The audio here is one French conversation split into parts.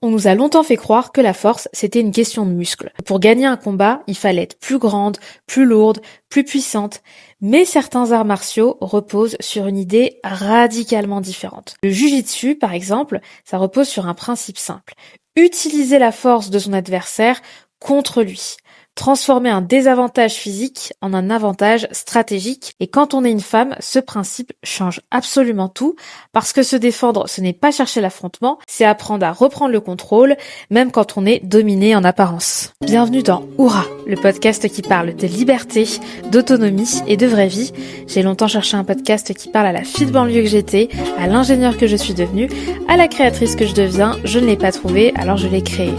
On nous a longtemps fait croire que la force, c'était une question de muscles. Pour gagner un combat, il fallait être plus grande, plus lourde, plus puissante. Mais certains arts martiaux reposent sur une idée radicalement différente. Le jujitsu, par exemple, ça repose sur un principe simple. Utiliser la force de son adversaire contre lui. Transformer un désavantage physique en un avantage stratégique. Et quand on est une femme, ce principe change absolument tout, parce que se défendre, ce n'est pas chercher l'affrontement, c'est apprendre à reprendre le contrôle, même quand on est dominé en apparence. Bienvenue dans Oura, le podcast qui parle de liberté, d'autonomie et de vraie vie. J'ai longtemps cherché un podcast qui parle à la fille de banlieue que j'étais, à l'ingénieur que je suis devenue, à la créatrice que je deviens. Je ne l'ai pas trouvé, alors je l'ai créé.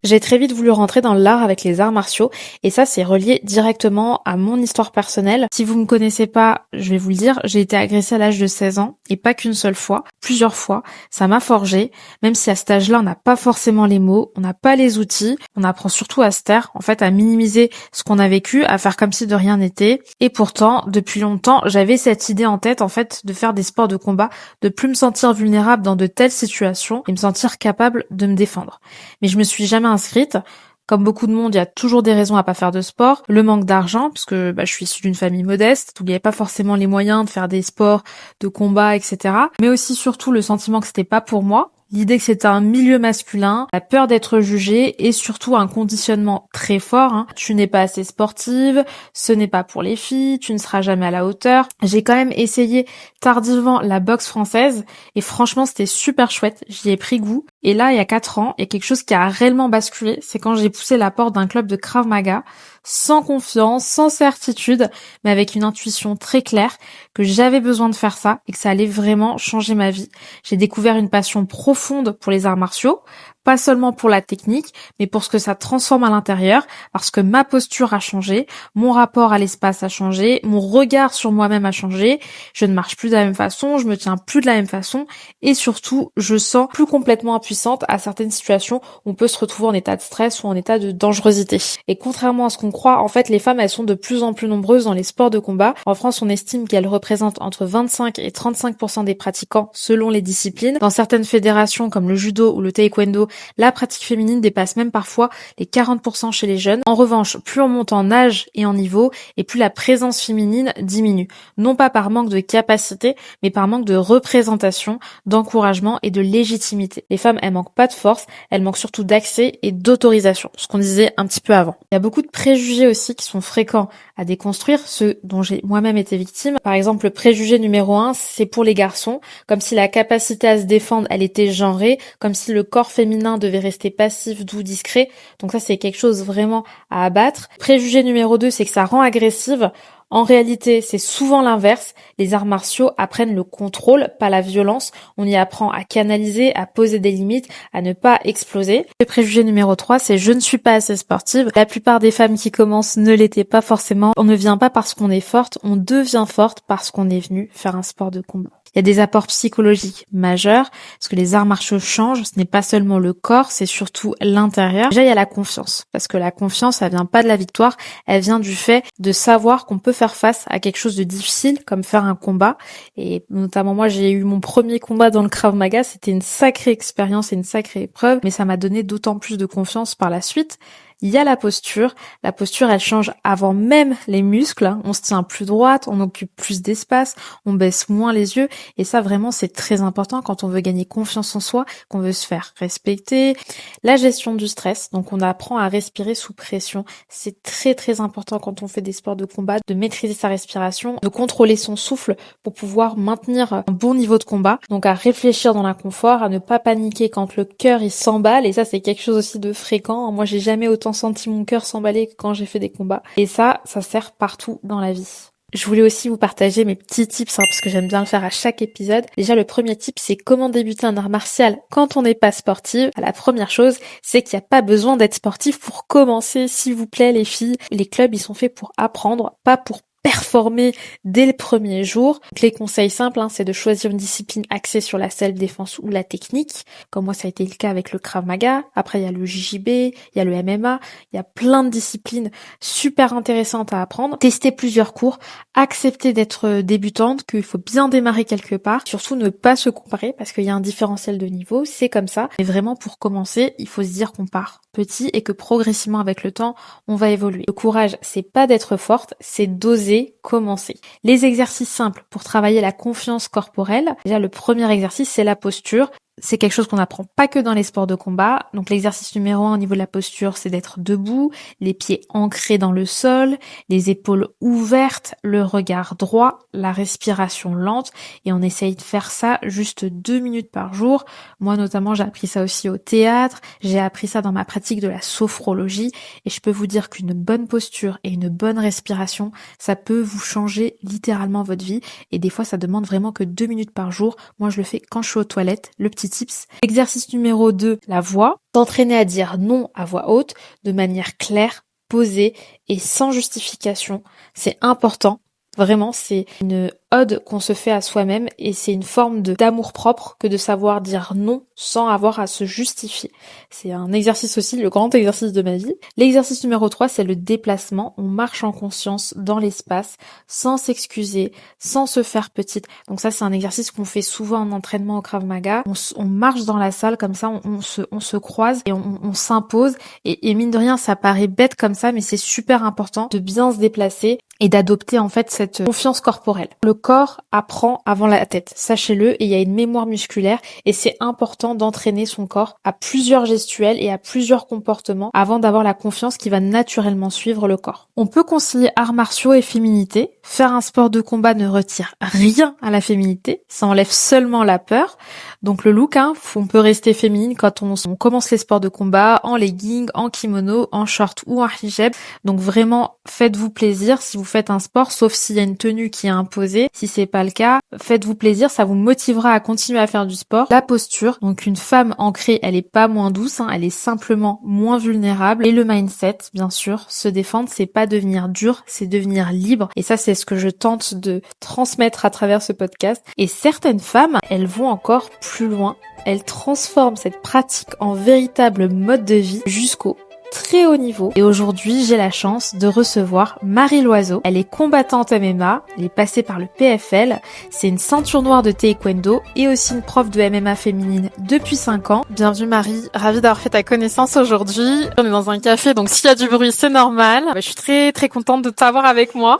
J'ai très vite voulu rentrer dans l'art avec les arts martiaux et ça c'est relié directement à mon histoire personnelle. Si vous me connaissez pas, je vais vous le dire, j'ai été agressée à l'âge de 16 ans et pas qu'une seule fois, plusieurs fois. Ça m'a forgé, même si à cet âge-là on n'a pas forcément les mots, on n'a pas les outils, on apprend surtout à se taire, en fait à minimiser ce qu'on a vécu, à faire comme si de rien n'était. Et pourtant, depuis longtemps, j'avais cette idée en tête en fait de faire des sports de combat, de plus me sentir vulnérable dans de telles situations et me sentir capable de me défendre. Mais je me suis jamais inscrite. Comme beaucoup de monde, il y a toujours des raisons à pas faire de sport. Le manque d'argent, parce que je suis issue d'une famille modeste, où il n'y avait pas forcément les moyens de faire des sports, de combat, etc. Mais aussi surtout le sentiment que c'était pas pour moi. L'idée que c'était un milieu masculin, la peur d'être jugée et surtout un conditionnement très fort. Tu n'es pas assez sportive, ce n'est pas pour les filles, tu ne seras jamais à la hauteur. J'ai quand même essayé tardivement la boxe française et franchement c'était super chouette, j'y ai pris goût. Et là, il y a 4 ans, il y a quelque chose qui a réellement basculé, c'est quand j'ai poussé la porte d'un club de Krav Maga, sans confiance, sans certitude, mais avec une intuition très claire que j'avais besoin de faire ça et que ça allait vraiment changer ma vie. J'ai découvert une passion profonde pour les arts martiaux, pas seulement pour la technique, mais pour ce que ça transforme à l'intérieur, parce que ma posture a changé, mon rapport à l'espace a changé, mon regard sur moi-même a changé, je ne marche plus de la même façon, je me tiens plus de la même façon, et surtout, je sens plus complètement impuissante à certaines situations où on peut se retrouver en état de stress ou en état de dangerosité. Et contrairement à ce qu'on croit, en fait, les femmes, elles sont de plus en plus nombreuses dans les sports de combat. En France, on estime qu'elles représentent entre 25 et 35% des pratiquants selon les disciplines. Dans certaines fédérations comme le judo ou le taekwondo, la pratique féminine dépasse même parfois les 40% chez les jeunes. En revanche, plus on monte en âge et en niveau, et plus la présence féminine diminue. Non pas par manque de capacité, mais par manque de représentation, d'encouragement et de légitimité. Les femmes, elles manquent pas de force, elles manquent surtout d'accès et d'autorisation, ce qu'on disait un petit peu avant. Il y a beaucoup de préjugés aussi qui sont fréquents à déconstruire, ceux dont j'ai moi-même été victime. Par exemple, le préjugé numéro 1, c'est pour les garçons, comme si la capacité à se défendre, elle était genrée, comme si le corps féminin devait rester passif, doux, discret. Donc ça, c'est quelque chose vraiment à abattre. Préjugé numéro 2, c'est que ça rend agressive. En réalité, c'est souvent l'inverse. Les arts martiaux apprennent le contrôle, pas la violence. On y apprend à canaliser, à poser des limites, à ne pas exploser. Le préjugé numéro 3, c'est je ne suis pas assez sportive. La plupart des femmes qui commencent ne l'étaient pas forcément. On ne vient pas parce qu'on est forte, on devient forte parce qu'on est venu faire un sport de combat. Il y a des apports psychologiques majeurs, parce que les arts martiaux changent, ce n'est pas seulement le corps, c'est surtout l'intérieur. Déjà, il y a la confiance, parce que la confiance, elle vient pas de la victoire, elle vient du fait de savoir qu'on peut faire face à quelque chose de difficile, comme faire un combat. Et notamment moi, j'ai eu mon premier combat dans le Krav Maga, c'était une sacrée expérience et une sacrée épreuve, mais ça m'a donné d'autant plus de confiance par la suite. Il y a la posture, elle change avant même les muscles, on se tient plus droite, on occupe plus d'espace, on baisse moins les yeux, et ça vraiment c'est très important quand on veut gagner confiance en soi, qu'on veut se faire respecter. La gestion du stress, donc on apprend à respirer sous pression, c'est très très important quand on fait des sports de combat, de maîtriser sa respiration, de contrôler son souffle pour pouvoir maintenir un bon niveau de combat, donc à réfléchir dans l'inconfort, à ne pas paniquer quand le cœur il s'emballe, et ça c'est quelque chose aussi de fréquent. Moi j'ai jamais autant senti mon cœur s'emballer que quand j'ai fait des combats. Et ça sert partout dans la vie. Je voulais aussi vous partager mes petits tips, parce que j'aime bien le faire à chaque épisode. Déjà, le premier tip, c'est comment débuter un art martial quand on n'est pas sportive. La première chose, c'est qu'il n'y a pas besoin d'être sportif pour commencer, s'il vous plaît, les filles. Les clubs, ils sont faits pour apprendre, pas pour performer dès le premier jour. Donc, les conseils simples, c'est de choisir une discipline axée sur la self-défense ou la technique, comme moi ça a été le cas avec le Krav Maga. Après il y a le JJB, il y a le MMA, il y a plein de disciplines super intéressantes à apprendre. Tester plusieurs cours, accepter d'être débutante, qu'il faut bien démarrer quelque part, surtout ne pas se comparer parce qu'il y a un différentiel de niveau, c'est comme ça. Mais vraiment pour commencer, il faut se dire qu'on part petit et que progressivement avec le temps, on va évoluer. Le courage, c'est pas d'être forte, c'est d'oser commencer. Les exercices simples pour travailler la confiance corporelle. Déjà, le premier exercice, c'est la posture. C'est quelque chose qu'on n'apprend pas que dans les sports de combat. Donc l'exercice numéro 1 au niveau de la posture, c'est d'être debout, les pieds ancrés dans le sol, les épaules ouvertes, le regard droit, la respiration lente. Et on essaye de faire ça juste 2 minutes par jour. Moi notamment, j'ai appris ça aussi au théâtre. J'ai appris ça dans ma pratique de la sophrologie. Et je peux vous dire qu'une bonne posture et une bonne respiration, ça peut vous changer littéralement votre vie. Et des fois, ça demande vraiment que 2 minutes par jour. Moi, je le fais quand je suis aux toilettes. Le petit tips. Exercice numéro 2, la voix. S'entraîner à dire non à voix haute, de manière claire, posée et sans justification. C'est important. Vraiment, c'est une ode qu'on se fait à soi-même et c'est une forme d'amour-propre que de savoir dire non sans avoir à se justifier. C'est un exercice aussi, le grand exercice de ma vie. L'exercice numéro 3, c'est le déplacement. On marche en conscience dans l'espace, sans s'excuser, sans se faire petite. Donc ça, c'est un exercice qu'on fait souvent en entraînement au Krav Maga. On marche dans la salle comme ça, on se croise et on s'impose. Et mine de rien, ça paraît bête comme ça, mais c'est super important de bien se déplacer et d'adopter en fait cette confiance corporelle. Le corps apprend avant la tête, sachez-le, et il y a une mémoire musculaire et c'est important d'entraîner son corps à plusieurs gestuels et à plusieurs comportements avant d'avoir la confiance qui va naturellement suivre le corps. On peut concilier arts martiaux et féminité. Faire un sport de combat ne retire rien à la féminité, ça enlève seulement la peur. Donc le look, on peut rester féminine quand on commence les sports de combat en legging, en kimono, en short ou en hijab. Donc vraiment, faites-vous plaisir si vous faites un sport, sauf s'il y a une tenue qui est imposée. Si c'est pas le cas, faites-vous plaisir, ça vous motivera à continuer à faire du sport. La posture, donc une femme ancrée, elle est pas moins douce, elle est simplement moins vulnérable. Et le mindset, bien sûr, se défendre, c'est pas devenir dur, c'est devenir libre. Et ça, c'est ce que je tente de transmettre à travers ce podcast. Et certaines femmes, elles vont encore plus loin. Elles transforment cette pratique en véritable mode de vie jusqu'au très haut niveau. Et aujourd'hui, j'ai la chance de recevoir Marie Loiseau. Elle est combattante MMA, elle est passée par le PFL, c'est une ceinture noire de taekwondo et aussi une prof de MMA féminine depuis 5 ans. Bienvenue Marie, ravie d'avoir fait ta connaissance aujourd'hui. On est dans un café, donc s'il y a du bruit, c'est normal. Je suis très très contente de t'avoir avec moi.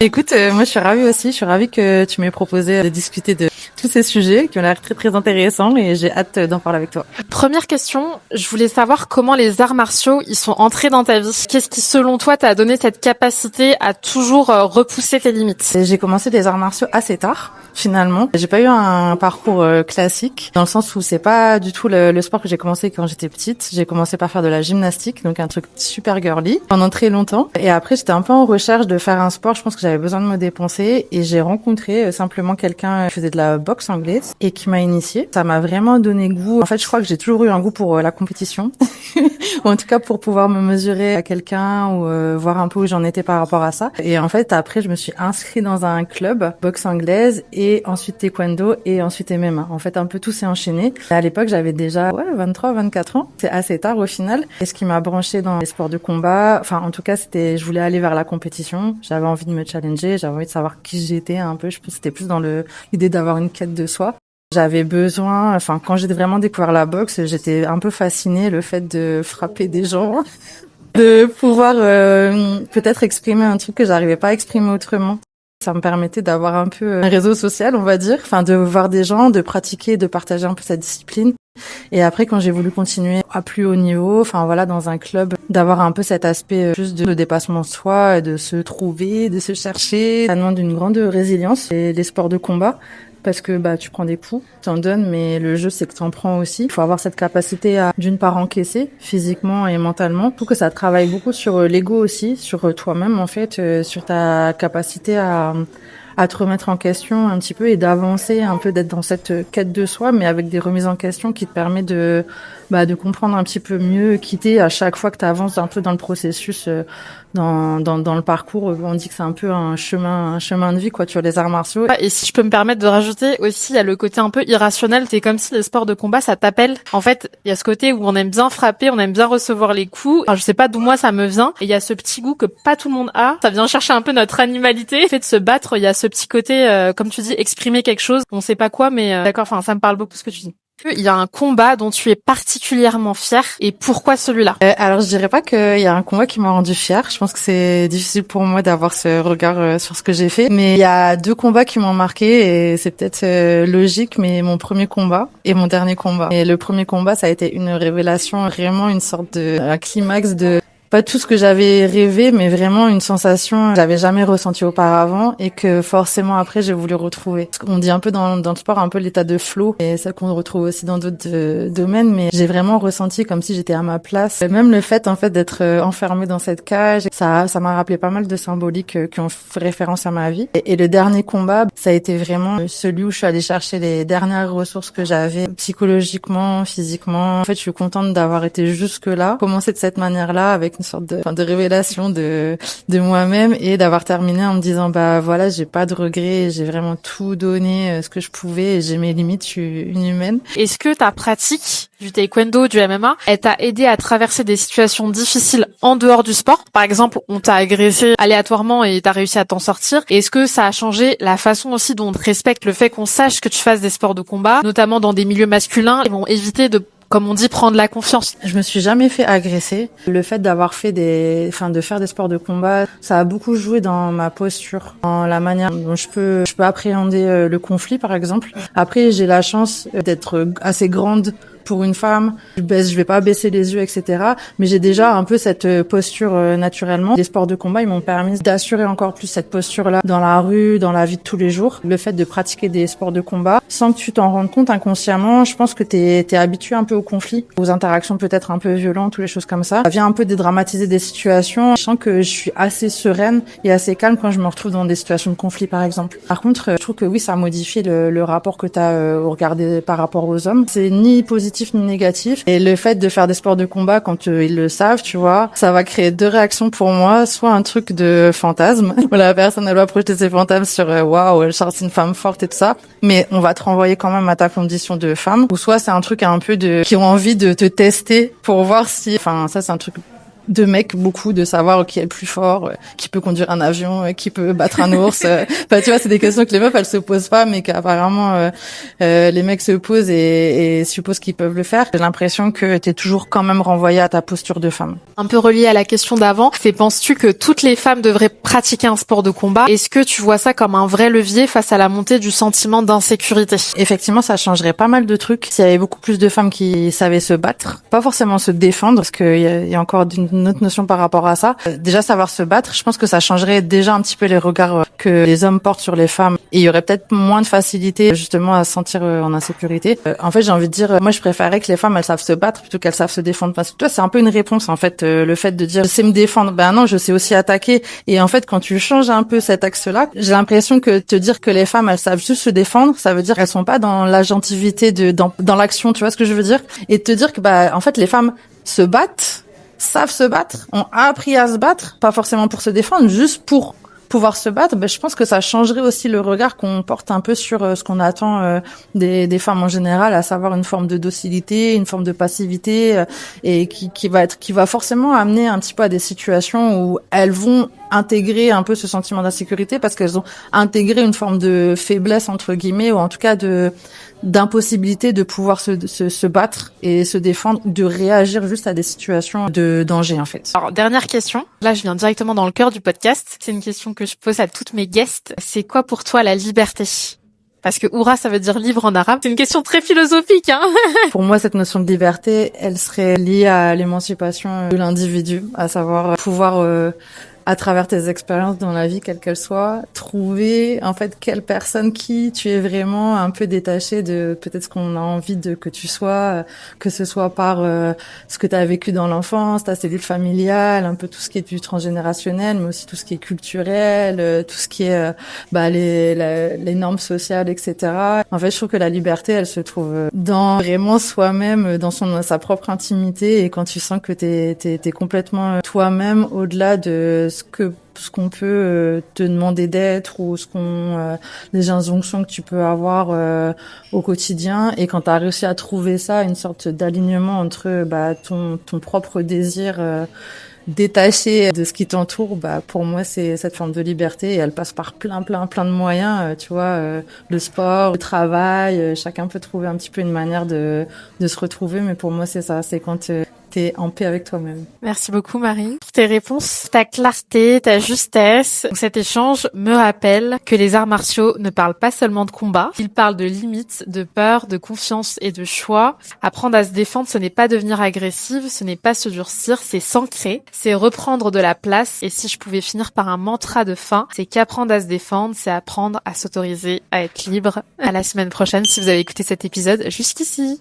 Écoute, moi je suis ravie aussi, je suis ravie que tu m'aies proposé de discuter de tous ces sujets qui ont l'air très très intéressants et j'ai hâte d'en parler avec toi. Première question, je voulais savoir comment les arts martiaux ils sont entrés dans ta vie. Qu'est-ce qui selon toi t'a donné cette capacité à toujours repousser tes limites? J'ai commencé des arts martiaux assez tard. Finalement, j'ai pas eu un parcours classique dans le sens où c'est pas du tout le sport que j'ai commencé quand j'étais petite. J'ai commencé par faire de la gymnastique, donc un truc super girly pendant très longtemps. Et après, j'étais un peu en recherche de faire un sport. Je pense que j'avais besoin de me dépenser et j'ai rencontré simplement quelqu'un qui faisait de la boxe anglaise et qui m'a initiée. Ça m'a vraiment donné goût. En fait, je crois que j'ai toujours eu un goût pour la compétition, ou en tout cas pour pouvoir me mesurer à quelqu'un ou voir un peu où j'en étais par rapport à ça. Et en fait, après, je me suis inscrite dans un club boxe anglaise et ensuite taekwondo et ensuite MMA. En fait, un peu tout s'est enchaîné. Et à l'époque, j'avais déjà 23, 24 ans. C'est assez tard au final. Et ce qui m'a branché dans les sports de combat, enfin en tout cas, je voulais aller vers la compétition. J'avais envie de me challenger, j'avais envie de savoir qui j'étais un peu. Je pense que c'était plus dans l'idée d'avoir une quête de soi. J'avais besoin, quand j'ai vraiment découvert la boxe, j'étais un peu fascinée le fait de frapper des gens, de pouvoir peut-être exprimer un truc que j'arrivais pas à exprimer autrement. Ça me permettait d'avoir un peu un réseau social, on va dire, de voir des gens, de pratiquer, de partager un peu cette discipline. Et après, quand j'ai voulu continuer à plus haut niveau, dans un club, d'avoir un peu cet aspect plus de dépassement de soi, de se trouver, de se chercher. Ça demande une grande résilience, les sports de combat. Parce que tu prends des coups, t'en donnes, mais le jeu c'est que t'en prends aussi. Il faut avoir cette capacité à d'une part encaisser physiquement et mentalement. Je trouve que ça travaille beaucoup sur l'ego aussi, sur toi-même en fait, sur ta capacité à à te remettre en question un petit peu et d'avancer un peu, d'être dans cette quête de soi, mais avec des remises en question qui te permet de comprendre un petit peu mieux, quitter à chaque fois que tu avances un peu dans le processus, dans le parcours. On dit que c'est un peu un chemin de vie, quoi, tu vois, les arts martiaux. Et si je peux me permettre de rajouter aussi, il y a le côté un peu irrationnel. C'est comme si les sports de combat, ça t'appelle. En fait, il y a ce côté où on aime bien frapper, on aime bien recevoir les coups. Enfin, je sais pas d'où moi ça me vient. Et il y a ce petit goût que pas tout le monde a. Ça vient chercher un peu notre animalité. Le fait de se battre, il y a ce petit côté, comme tu dis, exprimer quelque chose. On sait pas quoi, mais d'accord. Enfin, ça me parle beaucoup ce que tu dis. Il y a un combat dont tu es particulièrement fière et pourquoi celui-là? Alors je dirais pas qu'il y a un combat qui m'a rendu fière. Je pense que c'est difficile pour moi d'avoir ce regard sur ce que j'ai fait. Mais il y a 2 combats qui m'ont marqué et c'est peut-être logique, mais mon premier combat et mon dernier combat. Et le premier combat, ça a été une révélation, vraiment une sorte un climax de pas tout ce que j'avais rêvé, mais vraiment une sensation que j'avais jamais ressentie auparavant et que forcément après j'ai voulu retrouver. On dit un peu dans le sport un peu l'état de flow et ça qu'on retrouve aussi dans d'autres domaines, mais j'ai vraiment ressenti comme si j'étais à ma place. Même le fait en fait d'être enfermée dans cette cage, ça m'a rappelé pas mal de symboliques qui ont fait référence à ma vie. Et le dernier combat, ça a été vraiment celui où je suis allée chercher les dernières ressources que j'avais psychologiquement, physiquement. En fait, je suis contente d'avoir été jusque là, commencer de cette manière-là avec une sorte de révélation de moi-même et d'avoir terminé en me disant voilà, j'ai pas de regrets, j'ai vraiment tout donné ce que je pouvais et j'ai mes limites, je suis une humaine. Est-ce que ta pratique du taekwondo, du MMA, elle t'a aidé à traverser des situations difficiles en dehors du sport? Par exemple, on t'a agressé aléatoirement et t'as réussi à t'en sortir. Est-ce que ça a changé la façon aussi dont on te respecte, le fait qu'on sache que tu fasses des sports de combat, notamment dans des milieux masculins, ils vont éviter de, comme on dit, prendre la confiance? Je me suis jamais fait agresser. Le fait d'avoir fait de faire des sports de combat, ça a beaucoup joué dans ma posture, dans la manière dont je peux appréhender le conflit, par exemple. Après, j'ai la chance d'être assez grande pour une femme, je vais pas baisser les yeux, etc. Mais j'ai déjà un peu cette posture naturellement. Les sports de combat, ils m'ont permis d'assurer encore plus cette posture-là dans la rue, dans la vie de tous les jours. Le fait de pratiquer des sports de combat, sans que tu t'en rendes compte inconsciemment, je pense que t'es habitué un peu au conflit, aux interactions peut-être un peu violentes ou les choses comme ça. Ça vient un peu dédramatiser des situations. Je sens que je suis assez sereine et assez calme quand je me retrouve dans des situations de conflit, par exemple. Par contre, je trouve que oui, ça modifie le rapport que t'as au regard par rapport aux hommes. C'est ni positif ni négatif. Et le fait de faire des sports de combat quand ils le savent, tu vois, ça va créer 2 réactions pour moi. Soit un truc de fantasme, où la personne, elle va projeter ses fantasmes sur waouh, Charles, c'est une femme forte et tout ça. Mais on va te renvoyer quand même à ta condition de femme. Ou soit c'est un truc un peu qui ont envie de te tester pour voir si, enfin, ça c'est un truc de mecs, beaucoup, de savoir qui est le plus fort, qui peut conduire un avion, qui peut battre un ours. Enfin, tu vois, c'est des questions que les meufs, elles se posent pas, mais qu'apparemment les mecs se posent et supposent qu'ils peuvent le faire. J'ai l'impression que t'es toujours quand même renvoyée à ta posture de femme. Un peu relié à la question d'avant, penses-tu que toutes les femmes devraient pratiquer un sport de combat? Est-ce que tu vois ça comme un vrai levier face à la montée du sentiment d'insécurité? Effectivement, ça changerait pas mal de trucs s'il y avait beaucoup plus de femmes qui savaient se battre, pas forcément se défendre, parce qu'il y a encore une autre notion par rapport à ça. Déjà, savoir se battre, je pense que ça changerait déjà un petit peu les regards que les hommes portent sur les femmes. Et il y aurait peut-être moins de facilité, justement, à se sentir en insécurité. En fait, j'ai envie de dire, moi, je préférerais que les femmes, elles savent se battre plutôt qu'elles savent se défendre. Parce que toi, c'est un peu une réponse, en fait, le fait de dire, je sais me défendre. Ben non, je sais aussi attaquer. Et en fait, quand tu changes un peu cet axe-là, j'ai l'impression que te dire que les femmes, elles savent juste se défendre, ça veut dire qu'elles sont pas dans l'agentivité dans l'action, tu vois ce que je veux dire? Et te dire que, en fait, les femmes se battent, savent se battre, ont appris à se battre, pas forcément pour se défendre, juste pour pouvoir se battre. Je pense que ça changerait aussi le regard qu'on porte un peu sur ce qu'on attend des femmes en général, à savoir une forme de docilité, une forme de passivité, et qui va forcément amener un petit peu à des situations où elles vont intégrer un peu ce sentiment d'insécurité parce qu'elles ont intégré une forme de faiblesse entre guillemets, ou en tout cas d'impossibilité de pouvoir se battre et se défendre, de réagir juste à des situations de danger en fait. Alors, dernière question. Là, je viens directement dans le cœur du podcast. C'est une question que je pose à toutes mes guests. C'est quoi pour toi la liberté? Parce que Houra, ça veut dire libre en arabe. C'est une question très philosophique, hein. Pour moi, cette notion de liberté, elle serait liée à l'émancipation de l'individu, à savoir pouvoir à travers tes expériences dans la vie, quelles qu'elles soient, trouver en fait quelle personne qui tu es vraiment un peu détaché de peut-être ce qu'on a envie de que tu sois, que ce soit par ce que tu as vécu dans l'enfance, ta cellule familiale, un peu tout ce qui est du transgénérationnel, mais aussi tout ce qui est culturel, tout ce qui est les normes sociales, etc. En fait, je trouve que la liberté, elle se trouve dans vraiment soi-même, dans sa propre intimité, et quand tu sens que t'es complètement toi-même au-delà de ce qu'on peut te demander d'être ou les injonctions que tu peux avoir au quotidien, et quand tu as réussi à trouver ça, une sorte d'alignement entre ton propre désir détaché de ce qui t'entoure, pour moi c'est cette forme de liberté, et elle passe par plein de moyens, tu vois, le sport, le travail, chacun peut trouver un petit peu une manière de se retrouver, mais pour moi c'est ça, c'est quand t'es en paix avec toi-même. Merci beaucoup Marie pour tes réponses, ta clarté, ta justesse. Cet échange me rappelle que les arts martiaux ne parlent pas seulement de combat, ils parlent de limites, de peur, de confiance et de choix. Apprendre à se défendre, ce n'est pas devenir agressive, ce n'est pas se durcir, c'est s'ancrer, c'est reprendre de la place. Et si je pouvais finir par un mantra de fin, c'est qu'apprendre à se défendre, c'est apprendre à s'autoriser à être libre. À la semaine prochaine si vous avez écouté cet épisode jusqu'ici.